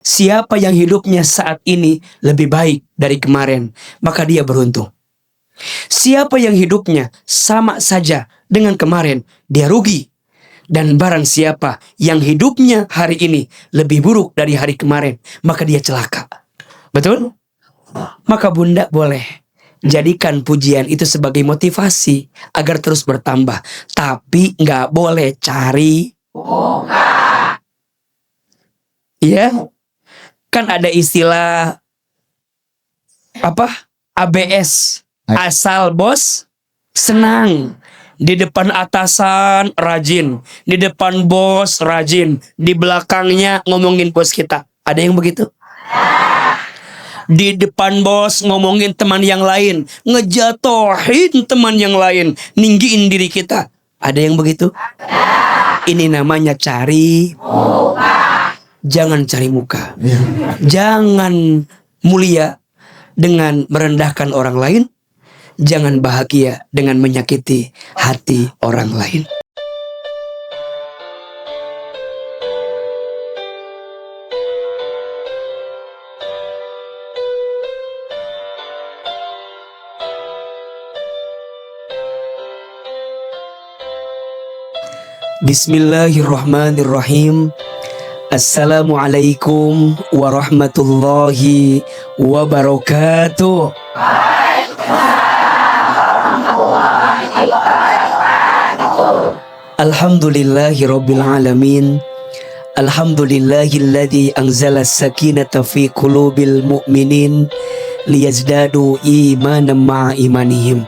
Siapa yang hidupnya saat ini lebih baik dari kemarin, maka dia beruntung. Siapa yang hidupnya sama saja dengan kemarin, dia rugi. Dan barang siapa yang hidupnya hari ini lebih buruk dari hari kemarin, maka dia celaka. Betul? Maka bunda boleh jadikan pujian itu sebagai motivasi agar terus bertambah. Tapi nggak boleh cari muka. Iya? Kan ada istilah apa? ABS. Asal bos senang. Di depan atasan rajin, di depan bos rajin, di belakangnya ngomongin bos kita. Ada yang begitu? Di depan bos ngomongin teman yang lain, ngejatohin teman yang lain, ninggiin diri kita. Ada yang begitu? Ini namanya cari muka. Jangan cari muka. Jangan mulia dengan merendahkan orang lain. Jangan bahagia dengan menyakiti hati orang lain. Bismillahirrahmanirrahim. Assalamualaikum warahmatullahi wabarakatuh. Alhamdulillahi rabbil alamin. Alhamdulillahilladzi anzala sakinata fi qulubil mu'minin liyazdadu imanan ma'a imanihim.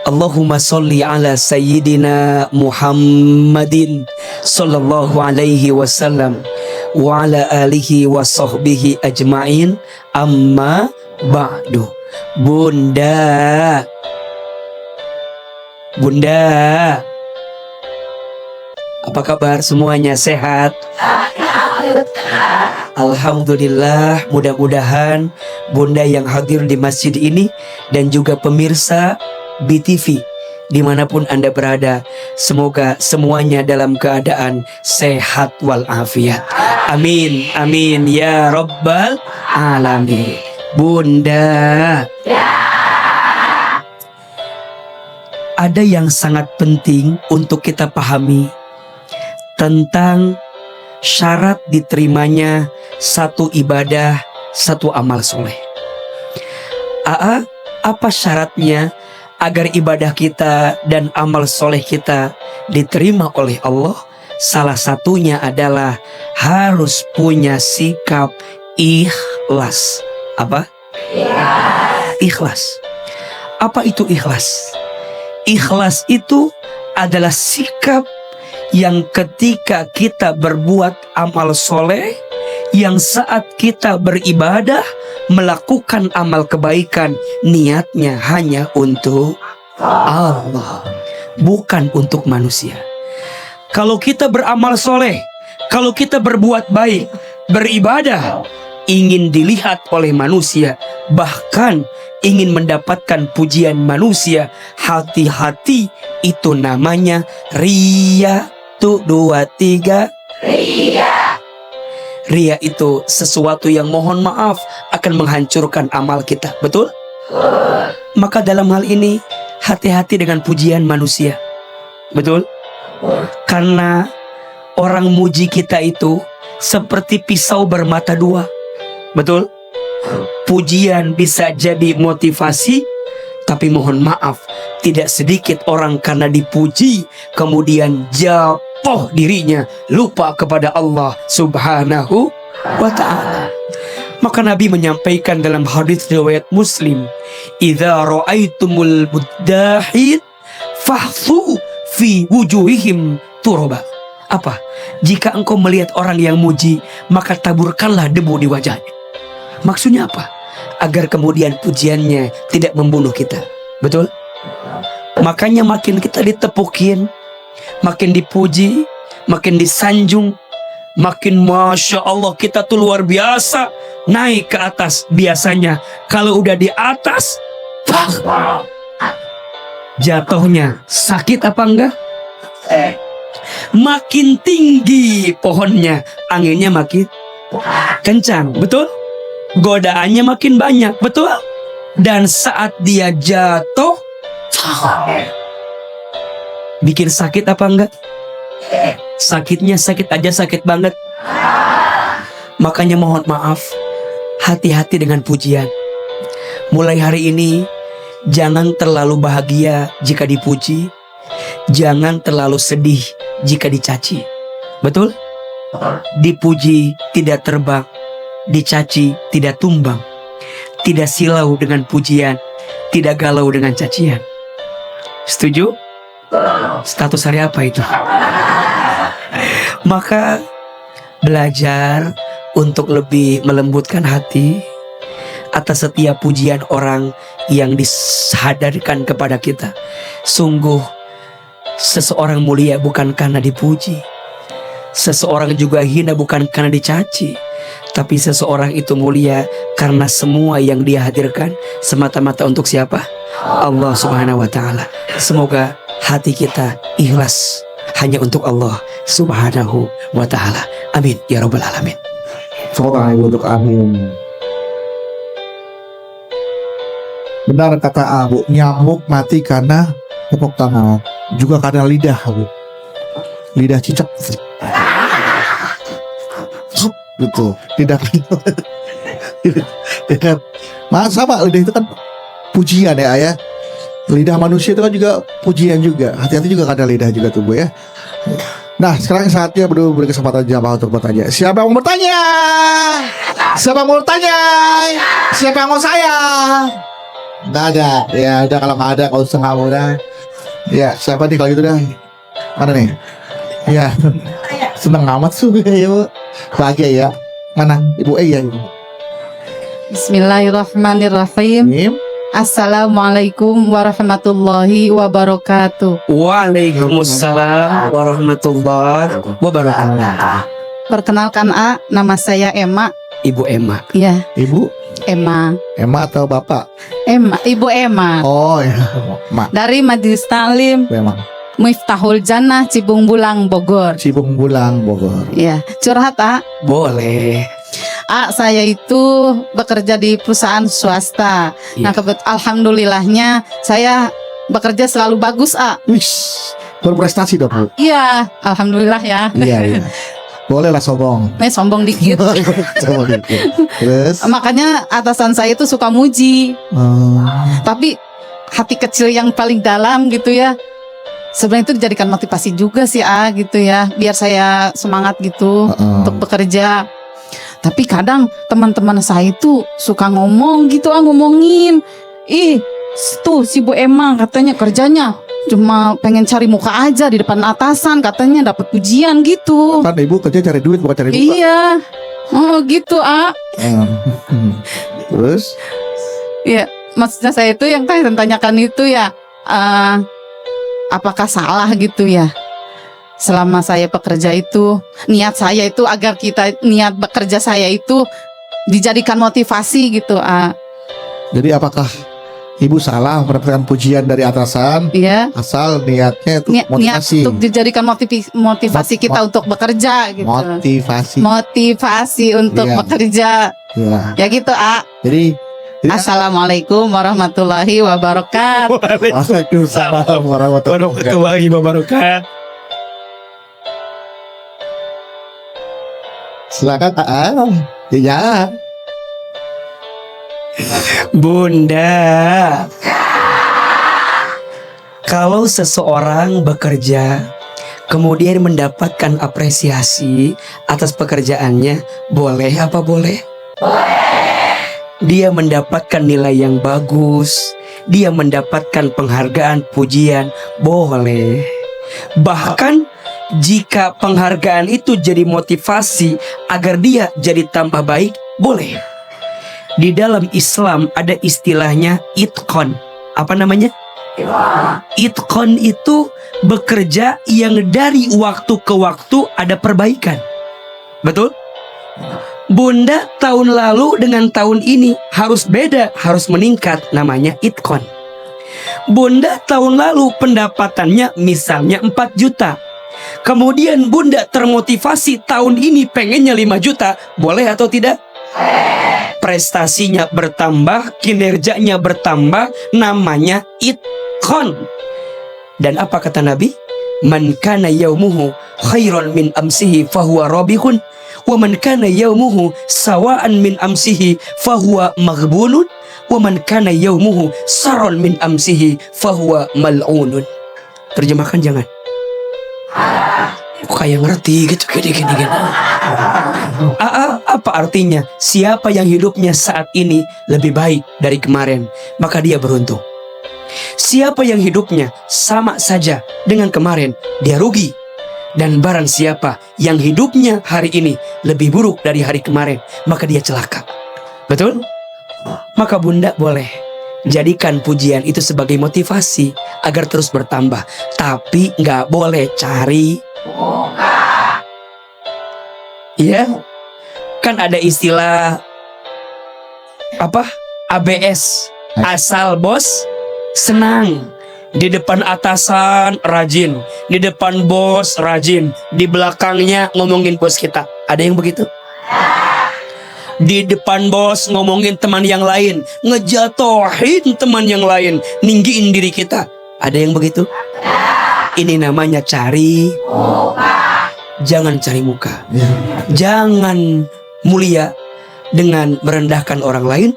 Allahumma salli ala sayyidina Muhammadin sallallahu alaihi wasallam wa ala alihi wa sahbihi ajma'in, amma ba'du. Bunda, apa kabar semuanya? Sehat? Alhamdulillah. Mudah-mudahan bunda yang hadir di masjid ini dan juga pemirsa BTV dimanapun Anda berada, semoga semuanya dalam keadaan sehat walafiat. Amin, amin ya rabbal alamin. Bunda, ada yang sangat penting untuk kita pahami tentang syarat diterimanya satu ibadah, satu amal soleh. Apa syaratnya agar ibadah kita dan amal soleh kita diterima oleh Allah? Salah satunya adalah harus punya sikap ikhlas. Apa? Ikhlas. Apa itu ikhlas? Ikhlas itu adalah sikap yang ketika kita berbuat amal soleh, yang saat kita beribadah, melakukan amal kebaikan, niatnya hanya untuk Allah, bukan untuk manusia. Kalau kita beramal soleh, kalau kita berbuat baik, beribadah, ingin dilihat oleh manusia, bahkan ingin mendapatkan pujian manusia, hati-hati, itu namanya riya. 1, 2, 3 riya. Riya itu sesuatu yang mohon maaf akan menghancurkan amal kita. Betul? Maka dalam hal ini hati-hati dengan pujian manusia. Betul? Karena orang muji kita itu seperti pisau bermata dua. Betul? Pujian bisa jadi motivasi, tapi mohon maaf, tidak sedikit orang karena dipuji kemudian jatuh dirinya, lupa kepada Allah subhanahu wa ta'ala. Maka Nabi menyampaikan dalam hadis riwayat Muslim, "Idza ra'aitumul muddahin fahfu fi wujuhihim turaba." Apa? Jika engkau melihat orang yang muji, maka taburkanlah debu di wajahnya. Maksudnya apa? Agar kemudian pujiannya tidak membunuh kita. Betul? Makanya makin kita ditepukin, makin dipuji, makin disanjung, makin Masya Allah kita tuh luar biasa, naik ke atas. Biasanya kalau udah di atas, jatuhnya sakit apa enggak? Makin tinggi pohonnya, anginnya makin kencang, betul? Godaannya makin banyak, betul? Dan saat dia jatuh, bikin sakit apa enggak? Sakitnya sakit aja sakit banget. Makanya mohon maaf, hati-hati dengan pujian. Mulai hari ini, jangan terlalu bahagia jika dipuji, jangan terlalu sedih jika dicaci. Betul? Dipuji tidak terbang, dicaci tidak tumbang, tidak silau dengan pujian, tidak galau dengan cacian. Setuju? Status hari apa itu? Maka belajar untuk lebih melembutkan hati atas setiap pujian orang yang disadarkan kepada kita. Sungguh seseorang mulia bukan karena dipuji, seseorang juga hina bukan karena dicaci, tapi seseorang itu mulia karena semua yang dia hadirkan semata-mata untuk siapa? Allah Subhanahu wa ta'ala. Semoga hati kita ikhlas hanya untuk Allah Subhanahu wa ta'ala. Amin ya rabbal alamin. Semoga Ibu untuk amin. Benar kata Abu, nyamuk mati karena tepuk tangan, juga karena lidah, Bu. Lidah cicak. Gitu. Lidah. Ya kan? Sama lidah itu kan pujian ya, Ayah. Lidah manusia itu kan juga pujian juga. Hati-hati juga karena lidah juga tuh, Bu ya. Nah, sekarang saatnya beri kesempatan jamaah untuk bertanya. Siapa yang mau bertanya? Siapa yang mau bertanya? Siapa yang mau saya? Nggak ada. Ya udah, kalau nggak ada, kalau usah kamu dah. Ya, siapa nih kalau gitu dah? Mana nih? Ya, seneng amat sih ya, Bu. Bahagia ya. Mana? Ibu ya. Bismillahirrahmanirrahim. Assalamualaikum warahmatullahi wabarakatuh. Waalaikumsalam warahmatullahi wabarakatuh. Perkenalkan nama saya Emma. Ibu Emma. Ya, Ibu Emma. Emma atau Bapak? Emma, Ibu Emma. Oh ya, Mak. Dari Majelis Taklim Memang. Miftahul Jannah Cibung Bulang Bogor. Cibung Bulang Bogor. Ya, curhat Boleh. saya itu bekerja di perusahaan swasta. Iya. Nah, alhamdulillahnya saya bekerja selalu bagus, Wis, berprestasi dong, Bu. Iya, alhamdulillah ya. Iya. Boleh lah sombong. Sombong dikit. Sombong dikit. Terus Makanya atasan saya itu suka muji. Tapi hati kecil yang paling dalam gitu ya, sebenarnya itu dijadikan motivasi juga sih gitu ya, biar saya semangat gitu untuk bekerja. Tapi kadang teman-teman saya itu suka ngomong gitu, ngomongin, tuh si Bu Emma katanya kerjanya cuma pengen cari muka aja di depan atasan, katanya dapat pujian gitu. Kan Ibu kerja cari duit bukan cari muka. Iya, gitu Terus ya, maksudnya saya itu yang kalian tanyakan itu ya, apakah salah gitu ya? Selama saya bekerja itu, niat saya itu agar niat bekerja saya itu dijadikan motivasi gitu. jadi apakah Ibu salah mendapatkan pujian dari atasan? Iya. Asal niatnya itu Niat motivasi. untuk dijadikan motivasi kita untuk bekerja gitu. Motivasi untuk Iya. bekerja. Ya. Ya gitu, Jadi Assalamualaikum warahmatullahi wabarakatuh. Waalaikumsalam warahmatullahi wabarakatuh. Silakan ya. Bunda, kalau seseorang bekerja kemudian mendapatkan apresiasi atas pekerjaannya, boleh apa boleh? Dia mendapatkan nilai yang bagus, dia mendapatkan penghargaan, pujian, boleh. Bahkan jika penghargaan itu jadi motivasi agar dia jadi tambah baik, boleh. Di dalam Islam ada istilahnya itqon. Apa namanya? Itqon itu bekerja yang dari waktu ke waktu ada perbaikan. Betul? Bunda tahun lalu dengan tahun ini harus beda, harus meningkat, namanya itqon. Bunda tahun lalu pendapatannya misalnya 4 juta, Kemudian Bunda termotivasi tahun ini pengennya 5 juta. Boleh atau tidak? Prestasinya bertambah, kinerjanya bertambah, namanya itqan. Dan apa kata Nabi? Man kana yaumuhu khairan min amsihi fahuwa rabihun, wa man kana yaumuhu sawaan min amsihi fahuwa maghbunun, wa man kana yaumuhu saron min amsihi fahuwa mal'unun. Terjemahkan jangan. Kayak ngerti gitu gini. Apa artinya? Siapa yang hidupnya saat ini lebih baik dari kemarin, maka dia beruntung. Siapa yang hidupnya sama saja dengan kemarin, dia rugi. Dan barang siapa yang hidupnya hari ini lebih buruk dari hari kemarin, maka dia celaka. Betul? Maka Bunda boleh jadikan pujian itu sebagai motivasi agar terus bertambah. Tapi nggak boleh cari. Iya, kan ada istilah apa? ABS, asal bos senang. Di depan atasan rajin, di depan bos rajin, di belakangnya ngomongin bos kita. Ada yang begitu? Di depan bos ngomongin teman yang lain, ngejatohin teman yang lain, ninggiin diri kita. Ada yang begitu? Ini namanya cari muka. Jangan cari muka. Jangan mulia dengan merendahkan orang lain.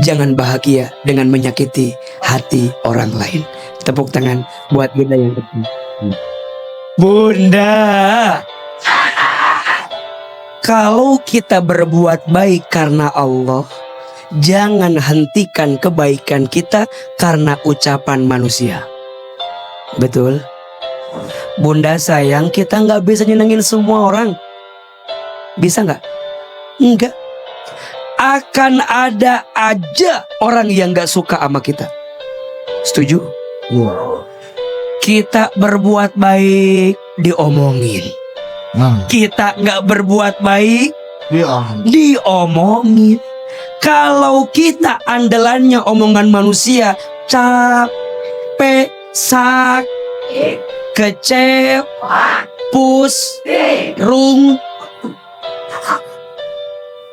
Jangan bahagia dengan menyakiti hati orang lain. Tepuk tangan buat Bunda yang penting. Bunda, kalau kita berbuat baik karena Allah, jangan hentikan kebaikan kita karena ucapan manusia. Betul? Bunda sayang, kita nggak bisa nyenengin semua orang. Bisa nggak? Enggak. Akan ada aja orang yang nggak suka sama kita. Setuju? Kita berbuat baik diomongin. Kita nggak berbuat baik diomongin. Kalau kita andalannya omongan manusia, capek, sakit, kecewa,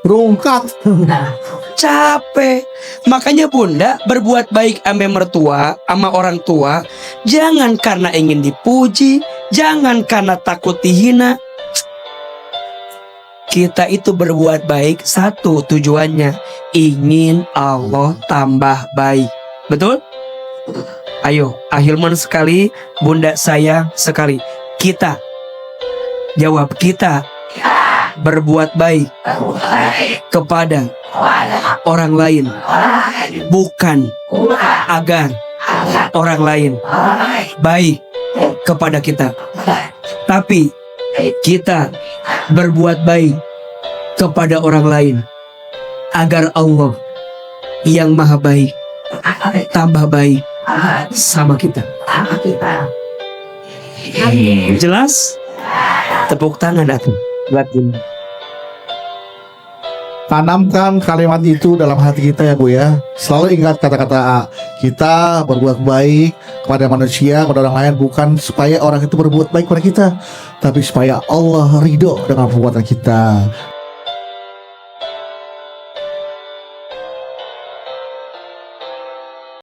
rungkat. Capek. Makanya Bunda berbuat baik sama mertua, sama orang tua, jangan karena ingin dipuji, jangan karena takut dihina. Kita itu berbuat baik, satu tujuannya, ingin Allah tambah baik. Betul? Ayo, Ahilman sekali, Bunda sayang sekali. Kita, jawab, kita berbuat baik kepada orang lain, bukan agar orang lain baik kepada kita, tapi kita berbuat baik kepada orang lain agar Allah yang maha baik tambah baik sama kita. Jelas? Tepuk tangan atuh buat Bunda. Tanamkan kalimat itu dalam hati kita ya Bu ya. Selalu ingat kata-kata kita berbuat baik kepada manusia, kepada orang lain, bukan supaya orang itu berbuat baik kepada kita, tapi supaya Allah ridho dengan perbuatan kita.